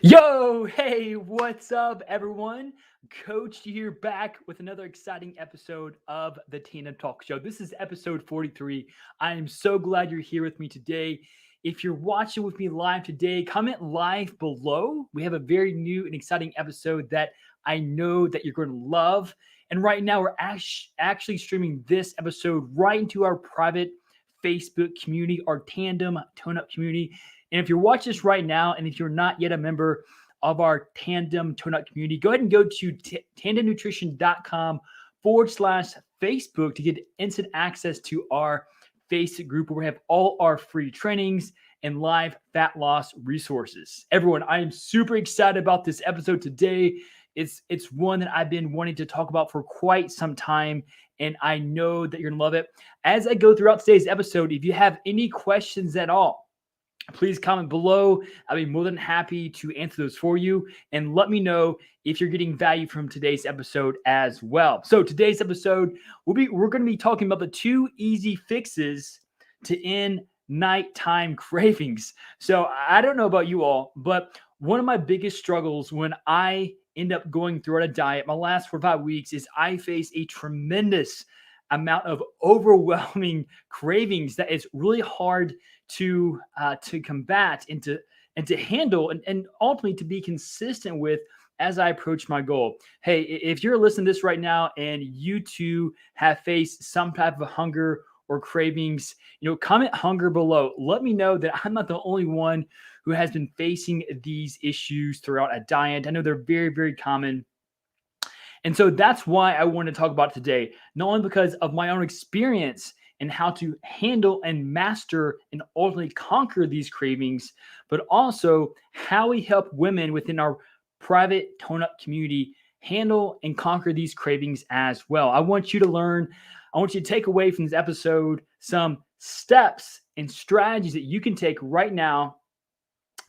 Yo, hey, what's up, everyone? Coach here back with another exciting episode of the Tandem Talk Show. This is episode 43. I am so glad you're here with me today. If you're watching with me live today, comment live below. We have a very new and exciting episode that I know that you're going to love. And right now, we're actually streaming this episode right into our private Facebook community, our Tandem Tone Up community. And if you're watching this right now, and if you're not yet a member of our Tandem Tone Up community, go ahead and go to tandemnutrition.com/Facebook to get instant access to our Facebook group where we have all our free trainings and live fat loss resources. Everyone, I am super excited about this episode today. It's one that I've been wanting to talk about for quite some time, and I know that you're going to love it. As I go throughout today's episode, if you have any questions at all, please comment below. I'll be more than happy to answer those for you. And let me know if you're getting value from today's episode as well. So today's episode, we're going to be talking about the 2 easy fixes to end nighttime cravings. So I don't know about you all, but one of my biggest struggles when I end up going through a diet, my last 4 or 5 weeks, is I face a tremendous amount of overwhelming cravings that is really hard to combat and to handle and ultimately to be consistent with as I approach my goal. Hey, if you're listening to this right now and you too have faced some type of hunger or cravings, comment hunger below. Let me know that I'm not the only one who has been facing these issues throughout a diet. I know they're very, very common. And so that's why I want to talk about today, not only because of my own experience and how to handle and master and ultimately conquer these cravings, but also how we help women within our private tone up community handle and conquer these cravings as well. I want you to take away from this episode some steps and strategies that you can take right now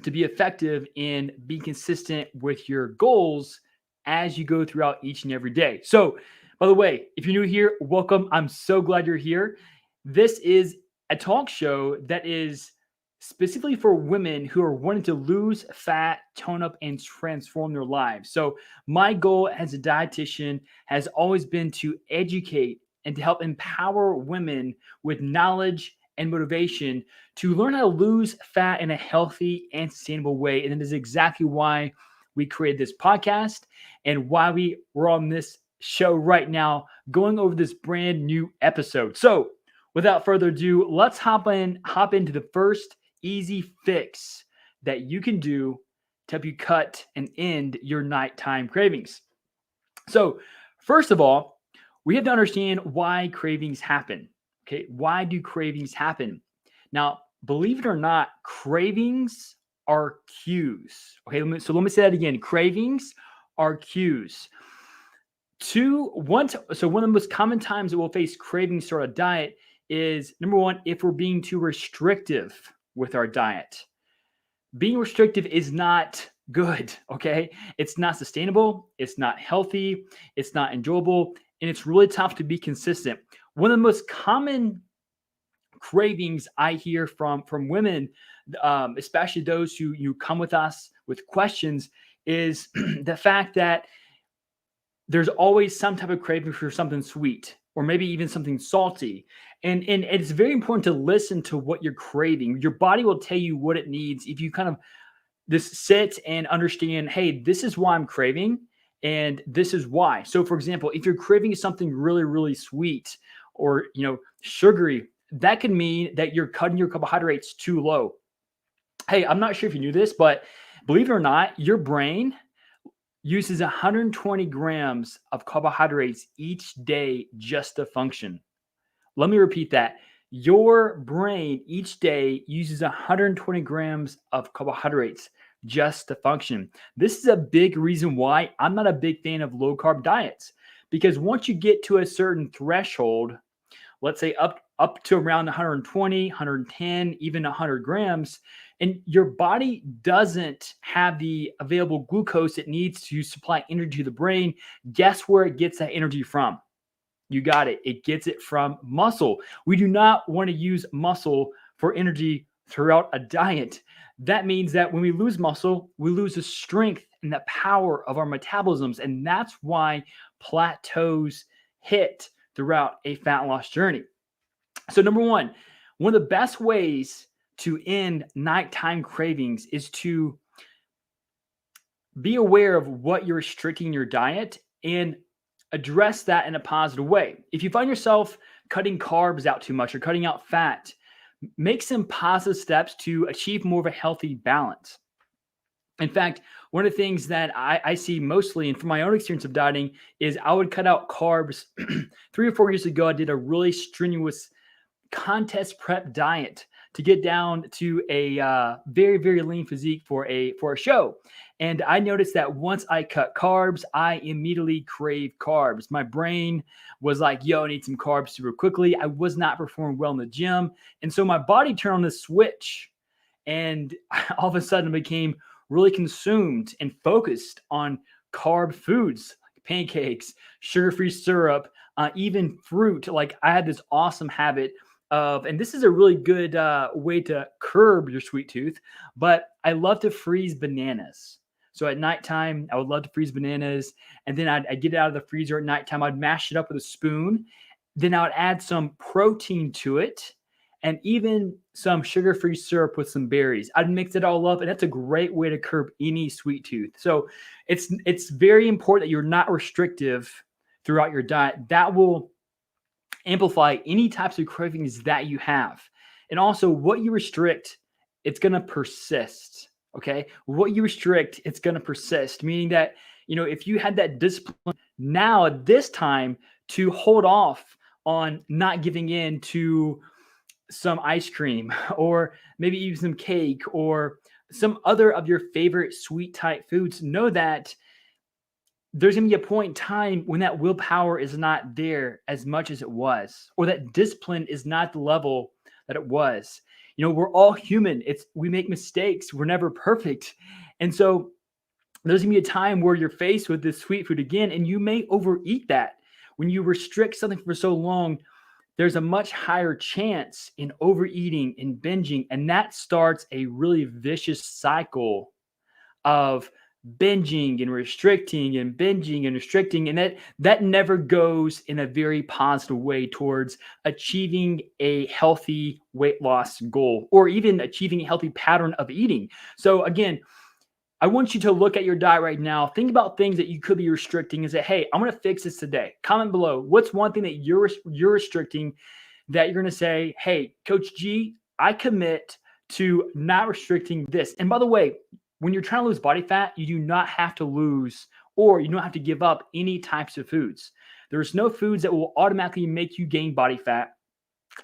to be effective in being consistent with your goals as you go throughout each and every day. So, by the way, if you're new here, welcome. I'm so glad you're here. This is a talk show that is specifically for women who are wanting to lose fat, tone up, and transform their lives. So, my goal as a dietitian has always been to educate and to help empower women with knowledge and motivation to learn how to lose fat in a healthy and sustainable way. And that is exactly why we created this podcast and why we're on this show right now going over this brand new episode. So without further ado, let's hop into the first easy fix that you can do to help you cut and end your nighttime cravings. So first of all, we have to understand why cravings happen. Okay, why do cravings happen? Now, believe it or not, cravings are cues. Okay, so let me say that again. Cravings are cues. So one of the most common times that we'll face cravings throughout a diet is, number one, if we're being too restrictive with our diet. Being restrictive is not good, okay? It's not sustainable, it's not healthy, it's not enjoyable, and it's really tough to be consistent. One of the most common cravings I hear from women, especially those who come with us with questions, is the fact that there's always some type of craving for something sweet or maybe even something salty. And it's very important to listen to what you're craving. Your body will tell you what it needs if you kind of just sit and understand, hey, this is why I'm craving and this is why. So for example, if you're craving something really, really sweet or sugary, that could mean that you're cutting your carbohydrates too low. Hey, I'm not sure if you knew this, but believe it or not, your brain uses 120 grams of carbohydrates each day just to function. Let me repeat that. Your brain each day uses 120 grams of carbohydrates just to function. This is a big reason why I'm not a big fan of low carb diets, because once you get to a certain threshold, let's say up to around 120, 110, even 100 grams, and your body doesn't have the available glucose it needs to supply energy to the brain, guess where it gets that energy from? You got it. It gets it from muscle. We do not want to use muscle for energy throughout a diet. that means that when we lose muscle, we lose the strength and the power of our metabolisms. And that's why plateaus hit throughout a fat loss journey. So, number one of the best ways to end nighttime cravings is to be aware of what you're restricting your diet and address that in a positive way. If you find yourself cutting carbs out too much or cutting out fat, make some positive steps to achieve more of a healthy balance. In fact, one of the things that I see mostly, and from my own experience of dieting, is I would cut out carbs. 3 or 4 years ago, I did a really strenuous contest prep diet to get down to a very, very lean physique for a show. And I noticed that once I cut carbs, I immediately craved carbs. My brain was like, yo, I need some carbs super quickly. I was not performing well in the gym. And so my body turned on the switch. And all of a sudden became really consumed and focused on carb foods, like pancakes, sugar-free syrup, even fruit. Like I had this awesome habit of, and this is a really good way to curb your sweet tooth, but I love to freeze bananas. So at nighttime, I would love to freeze bananas, and then I'd get it out of the freezer at nighttime. I'd mash it up with a spoon. Then I would add some protein to it, and even some sugar-free syrup with some berries. I'd mix it all up, and that's a great way to curb any sweet tooth. So it's very important that you're not restrictive throughout your diet. That will amplify any types of cravings that you have. And also, what you restrict, it's going to persist. Okay. What you restrict, it's going to persist, meaning that, if you had that discipline now at this time to hold off on not giving in to some ice cream or maybe even some cake or some other of your favorite sweet type foods, know that there's going to be a point in time when that willpower is not there as much as it was, or that discipline is not the level that it was. We're all human. We make mistakes. We're never perfect. And so there's going to be a time where you're faced with this sweet food again, and you may overeat that. When you restrict something for so long, there's a much higher chance in overeating and binging, and that starts a really vicious cycle of binging and restricting and binging and restricting, and that never goes in a very positive way towards achieving a healthy weight loss goal or even achieving a healthy pattern of eating. So again, I want you to look at your diet right now. Think about things that you could be restricting and say, hey, I'm going to fix this today. Comment below. What's one thing that you're restricting that you're going to say, hey, Coach G, I commit to not restricting this. And by the way, when you're trying to lose body fat, you do not have to lose, or you don't have to give up any types of foods. There's no foods that will automatically make you gain body fat.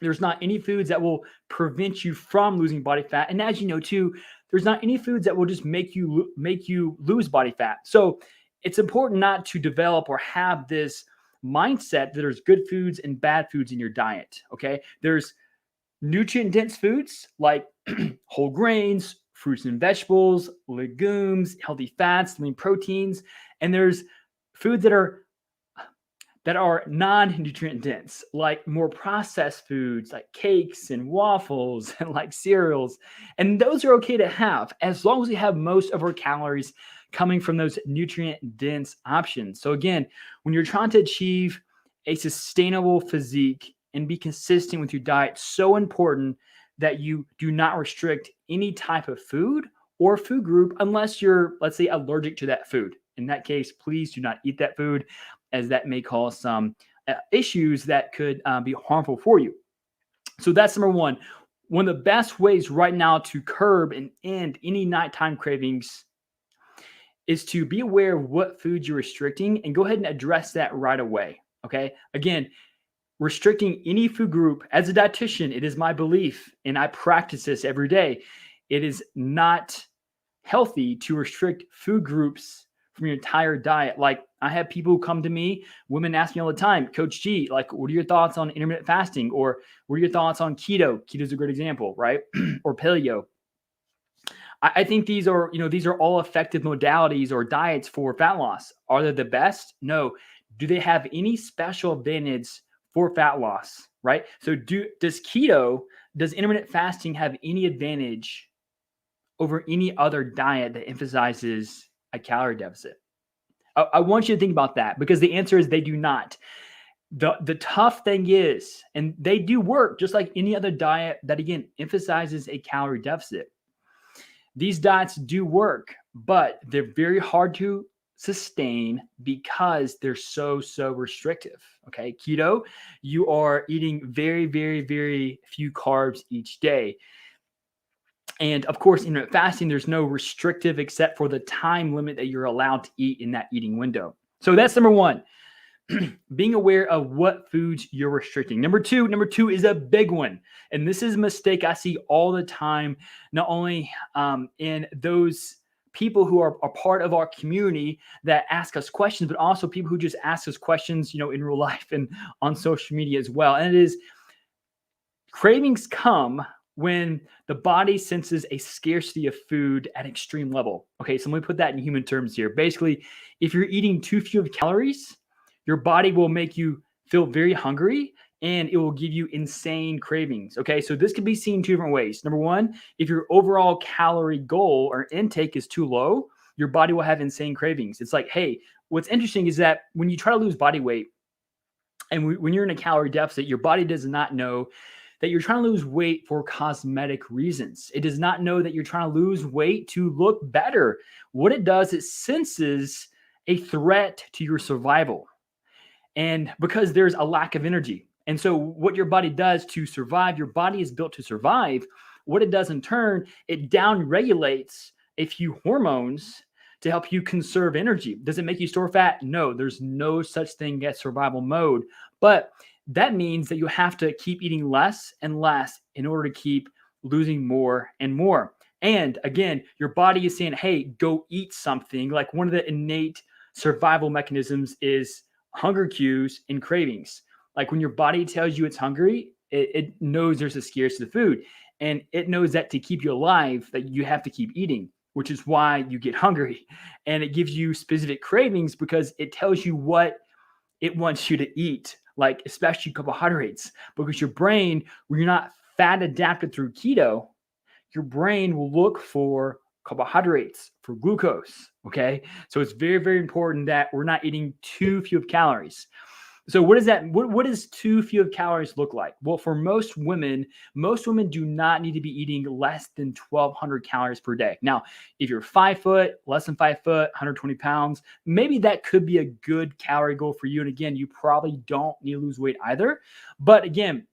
There's not any foods that will prevent you from losing body fat. And as you know too, there's not any foods that will just make you lose body fat. So it's important not to develop or have this mindset that there's good foods and bad foods in your diet. Okay. There's nutrient dense foods like whole grains, fruits and vegetables, legumes, healthy fats, lean proteins, and there's foods that are non-nutrient dense, like more processed foods like cakes and waffles and like cereals. And those are okay to have as long as we have most of our calories coming from those nutrient dense options. So again, when you're trying to achieve a sustainable physique and be consistent with your diet, it's so important that you do not restrict any type of food or food group unless you're, let's say, allergic to that food. In that case, please do not eat that food, as that may cause some issues that could be harmful for you. So that's number one. One of the best ways right now to curb and end any nighttime cravings is to be aware of what foods you're restricting and go ahead and address that right away. Okay. Again, restricting any food group, as a dietitian, it is my belief, and I practice this every day, it is not healthy to restrict food groups from your entire diet. Like I have people who come to me, women ask me all the time, Coach G, like, what are your thoughts on intermittent fasting? Or what are your thoughts on keto? Keto is a great example, right? Or paleo. I think these are all effective modalities or diets for fat loss. Are they the best? No. Do they have any special advantage for fat loss, right? So does intermittent fasting have any advantage over any other diet that emphasizes a calorie deficit? I want you to think about that, because the answer is they do not. The tough thing is, and they do work just like any other diet that, again, emphasizes a calorie deficit. These diets do work, but they're very hard to sustain because they're so restrictive. Okay. Keto, you are eating very few carbs each day. And of course, intermittent fasting, there's no restrictive except for the time limit that you're allowed to eat in that eating window. So that's number one. Being aware of what foods you're restricting. Number two is a big one. And this is a mistake I see all the time, not only in those people who are a part of our community that ask us questions, but also people who just ask us questions, in real life and on social media as well. And it is, cravings come when the body senses a scarcity of food at extreme level. Okay, so let me put that in human terms here. Basically, if you're eating too few calories, your body will make you feel very hungry and it will give you insane cravings. Okay, so this can be seen two different ways. Number one, if your overall calorie goal or intake is too low, your body will have insane cravings. It's like, hey, what's interesting is that when you try to lose body weight and when you're in a calorie deficit, your body does not know that you're trying to lose weight for cosmetic reasons. It does not know that you're trying to lose weight to look better. What it does, it senses a threat to your survival. And because there's a lack of energy. And so what your body does to survive, your body is built to survive. What it does in turn, it down regulates a few hormones to help you conserve energy. Does it make you store fat? No, there's no such thing as survival mode. But that means that you have to keep eating less and less in order to keep losing more and more. And again, your body is saying, hey, go eat something. Like, one of the innate survival mechanisms is hunger cues and cravings. Like, when your body tells you it's hungry, it knows there's a scarcity of food. And it knows that to keep you alive, that you have to keep eating, which is why you get hungry. And it gives you specific cravings because it tells you what it wants you to eat, like especially carbohydrates. Because your brain, when you're not fat adapted through keto, your brain will look for carbohydrates, for glucose. Okay. So it's very important that we're not eating too few of calories. So what does too few of calories look like? Well, for most women do not need to be eating less than 1,200 calories per day. Now, if you're 5 foot, less than 5 foot, 120 pounds, maybe that could be a good calorie goal for you. And again, you probably don't need to lose weight either. But again,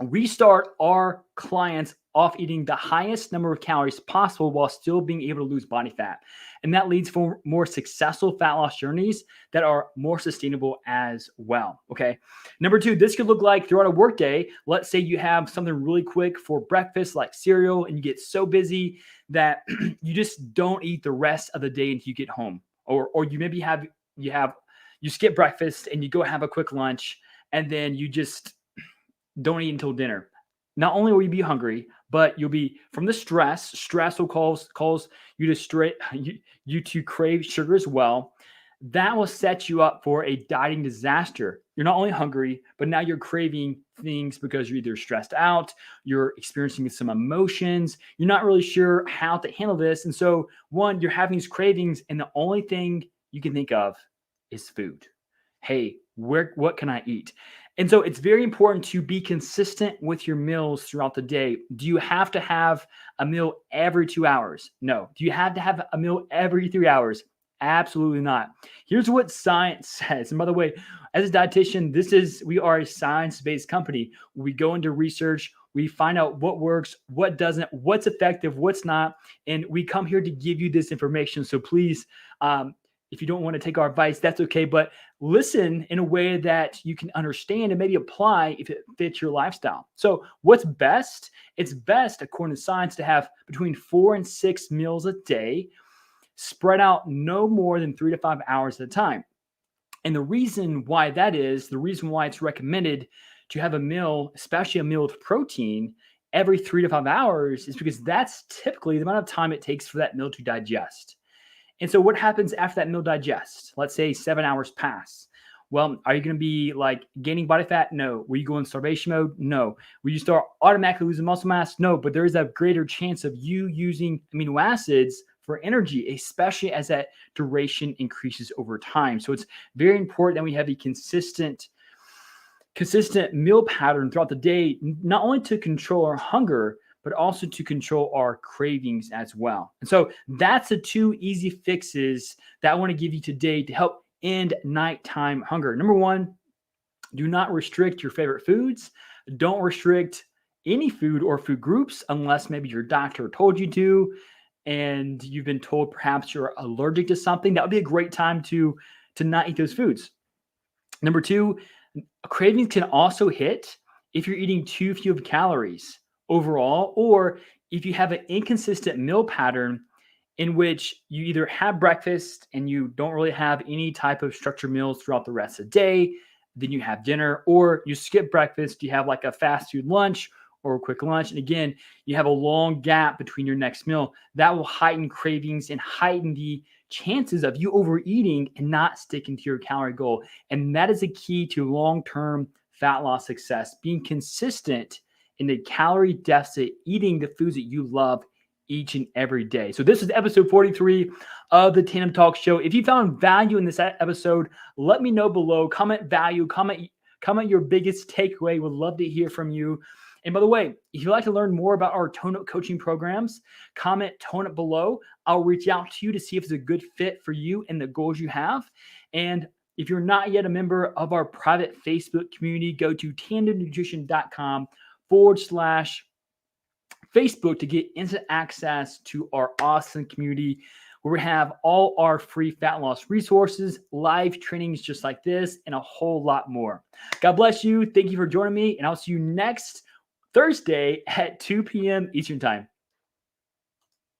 we start our clients off eating the highest number of calories possible while still being able to lose body fat. And that leads for more successful fat loss journeys that are more sustainable as well. Okay. Number two, this could look like throughout a workday. Let's say you have something really quick for breakfast, like cereal, and you get so busy that you just don't eat the rest of the day until you get home. Or you maybe you skip breakfast and you go have a quick lunch, and then you just don't eat until dinner. Not only will you be hungry, but you'll be from the stress. Stress will cause you to crave sugar as well. That will set you up for a dieting disaster. You're not only hungry, but now you're craving things because you're either stressed out, you're experiencing some emotions, you're not really sure how to handle this. And so, one, you're having these cravings, and the only thing you can think of is food. Hey, what can I eat? And so it's very important to be consistent with your meals throughout the day. Do you have to have a meal every 2 hours? No. Do you have to have a meal every 3 hours? Absolutely not. Here's what science says. And by the way, as a dietitian, we are a science-based company. We go into research, we find out what works, what doesn't, what's effective, what's not, and we come here to give you this information. So please, if you don't want to take our advice, that's okay. But listen in a way that you can understand and maybe apply if it fits your lifestyle. So what's best? It's best, according to science, to have between 4 and 6 meals a day, spread out no more than 3 to 5 hours at a time. And the reason why it's recommended to have a meal, especially a meal with protein, every 3 to 5 hours is because that's typically the amount of time it takes for that meal to digest. And so what happens after that meal digests? Let's say 7 hours pass. Well, are you going to be like gaining body fat? No. Will you go in starvation mode? No. Will you start automatically losing muscle mass? No. But there is a greater chance of you using amino acids for energy, especially as that duration increases over time. So it's very important that we have a consistent meal pattern throughout the day, not only to control our hunger, but also to control our cravings as well. And so that's the two easy fixes that I want to give you today to help end nighttime hunger. Number one, do not restrict your favorite foods. Don't restrict any food or food groups unless maybe your doctor told you to, and you've been told perhaps you're allergic to something. That would be a great time to not eat those foods. Number two, cravings can also hit if you're eating too few calories overall, or if you have an inconsistent meal pattern in which you either have breakfast and you don't really have any type of structured meals throughout the rest of the day, then you have dinner, or you skip breakfast, you have like a fast food lunch or a quick lunch. And again, you have a long gap between your next meal. That will heighten cravings and heighten the chances of you overeating and not sticking to your calorie goal. And that is a key to long-term fat loss success, being consistent in the calorie deficit, eating the foods that you love each and every day. So this is episode 43 of the Tandem Talk Show. If you found value in this episode, let me know below. Comment value, comment your biggest takeaway. Would love to hear from you. And by the way, if you'd like to learn more about our Tone Up coaching programs, comment Tone Up below. I'll reach out to you to see if it's a good fit for you and the goals you have. And if you're not yet a member of our private Facebook community, go to tandemnutrition.com/Facebook to get instant access to our awesome community where we have all our free fat loss resources, live trainings just like this, and a whole lot more. God bless you. Thank you for joining me, and I'll see you next Thursday at 2 p.m. Eastern Time.